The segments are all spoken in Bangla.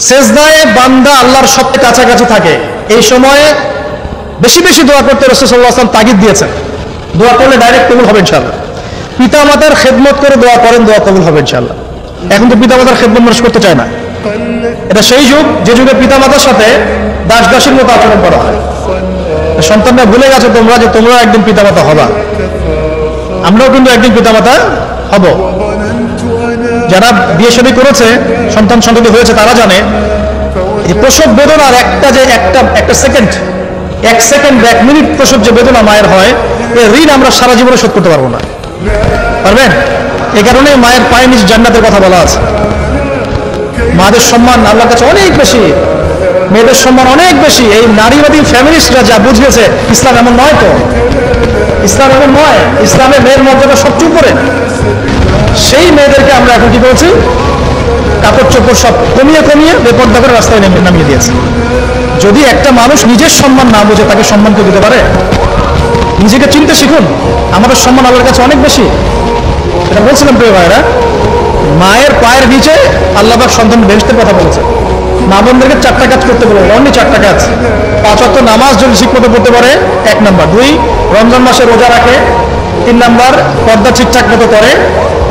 সেজদায় বান্দা আল্লাহর সবচেয়ে কাছাকাছি থাকে, এই সময়ে বেশি বেশি দোয়া করতে রাসূল সাল্লাল্লাহু আলাইহি ওয়াসাল্লাম তাগিদ দিয়েছেন। দোয়া করলে ডাইরেক্ট কবুল হবে ইনশাআল্লাহ। পিতা মাতার খেদমত করে দোয়া করেন, দোয়া কবুল হবে ইনশাআল্লাহ। এখন তো পিতা মাতার খেদমত মানুষ করতে চায় না। এটা সেই যুগ যে যুগে পিতা মাতার সাথে দাস দাসীর মতো আচরণ করা হয়। সন্তানরা ভুলে গেছে তোমরা যে তোমরা একদিন পিতা মাতা হবা। আমরাও কিন্তু একদিন পিতা মাতা হব। যারা বিয়ে শাদী করেছে, সন্তান সন্ততি হয়েছে, তারা জানে যে প্রসব বেদনার একটা সেকেন্ড, এক সেকেন্ড 1 মিনিট প্রসব যে বেদনা মায়ের হয়, এই ঋণ আমরা সারা জীবনে শোধ করতে পারবো না। পারবেন? এই কারণে মায়ের পায়ে নিচ জান্নাতের কথা বলা আছে। মাদের সম্মান আল্লাহর কাছে অনেক বেশি, মেয়েদের সম্মান অনেক বেশি। এই নারীবাদী ফ্যামিলিস্টরা যা বুঝিয়েছে, ইসলাম এমন নয়। তো ইসলাম এমন নয়। ইসলামে মেয়ের মর্যাদা সবচেয়ে উপরে। সেই মেয়েদেরকে আমরা এখন কি বলছি, কাপড় চোপড় সব কমিয়ে কমিয়ে বেপর্দা করে রাস্তায় নামিয়ে দিয়েছে। যদি একটা মানুষ নিজের সম্মান না বুঝে, তাকে সম্মান কেউ দিতে পারে? নিজেকে চিনতে শিখুন। আমাদের সম্মান আল্লাহর কাছে অনেক বেশি। এটা বলছিলাম প্রিয় ভাইরা, মায়ের পায়ের নিচে আল্লাহ পাক সন্তান বেহেশতের কথা বলেছে। মা বোনদেরকে 4টা কাজ করতে বলে, অনলি 4টা কাজ। 5 ওয়াক্ত নামাজ যদি ঠিকমতো পড়তে পারে, 1 নাম্বার। 2, রমজান মাসে রোজা রাখে। 3 নাম্বার, পর্দা ঠিকঠাক মতো করে।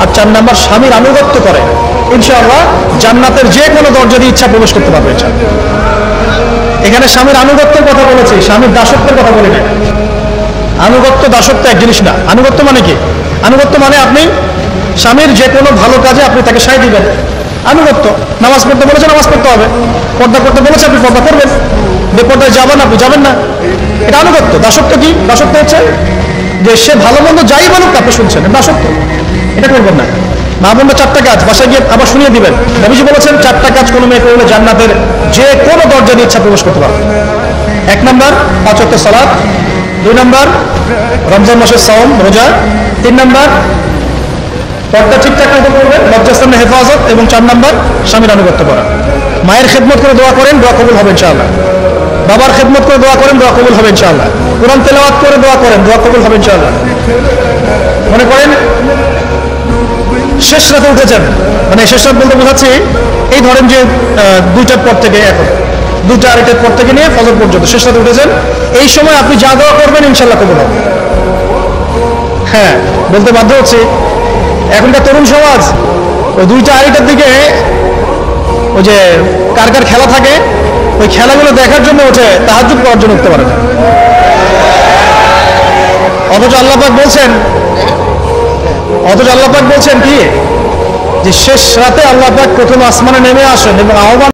আর 4 নাম্বার, স্বামীর আনুগত্য করে। ইনশাআল্লাহ জান্নাতের যে কোনো দরজা দিয়ে ইচ্ছা প্রবেশ করতে পারবে। এখানে স্বামীর আনুগত্যের কথা বলেছি, স্বামীর দাসত্বের কথা বলি না। আনুগত্য দাসত্ব এক জিনিস না। আনুগত্য মানে কি? আনুগত্য মানে আপনি স্বামীর যে কোনো ভালো কাজে আপনি তাকে সায় দিবেন। আনুগত্য। নামাজ পড়তে বলেছে, নামাজ পড়তে হবে। পর্দা করতে বলেছে, আপনি পর্দা করবেন। বেপর্দায় যাবেন, আপনি যাবেন না। এটা আনুগত্য। দাসত্ব কি? দাসত্ব হচ্ছে যে সে ভালো মন্দ যাই বলুক আপনি শুনছেন, দাসত্ব। এটা করবেন না। মা বোনরা 4টা কাজ বাসায় গিয়ে আবার শুনিয়ে দিবেন। নবীজি বলেছেন 4টা কাজ কোনো মেয়ে করলে জান্নাতের যে কোনো দরজা দিয়ে ইচ্ছা প্রবেশ করতে পারবে। 1 নাম্বার, 5 ওয়াক্ত সালাত। 2 নাম্বার, রমজান মাসের সাওম রোজা। 3 নাম্বার, পর্দা ঠিকঠাক মতো করবেন, লজ্জাস্থানের হেফাজত। এবং 4 নাম্বার, স্বামীর আনুগত্য করা। মায়ের খেদমত করে দোয়া করেন, দোয়া কবুল হবে ইনশাআল্লাহ। বাবার খেদমত করে দোয়া করেন, দোয়া কবুল হবে ইনশাআল্লাহ। কোরআন তেলাওয়াত করে দোয়া করেন, দোয়া কবুল হবে ইনশাআল্লাহ। মনে করেন শেষ রাতে উঠেছেন, মানে শেষ রাত বলতে বোঝাচ্ছি এই ধরেন যে 2টার পর থেকে, এখন 2টা 2:30টার পর থেকে নিয়ে ফজর পর্যন্ত শেষ রাতে উঠেছেন। এই সময় আপনি যা দোয়া করবেন ইনশাআল্লাহ কবুল হবে। হ্যাঁ, বলতে বাধ্য হচ্ছি, এখনকার তরুণ সমাজ ওই 2টা 2:30টার দিকে ওই যে কার কার খেলা থাকে, ওই খেলাগুলো দেখার জন্য ওঠে, তাহাজ্জুদ করার জন্য উঠতে পারে না। অথচ আল্লাহ পাক বলছেন কি, যে শেষ রাতে আল্লাহ পাক প্রথম আসমানে নেমে আসেন এবং আহ্বান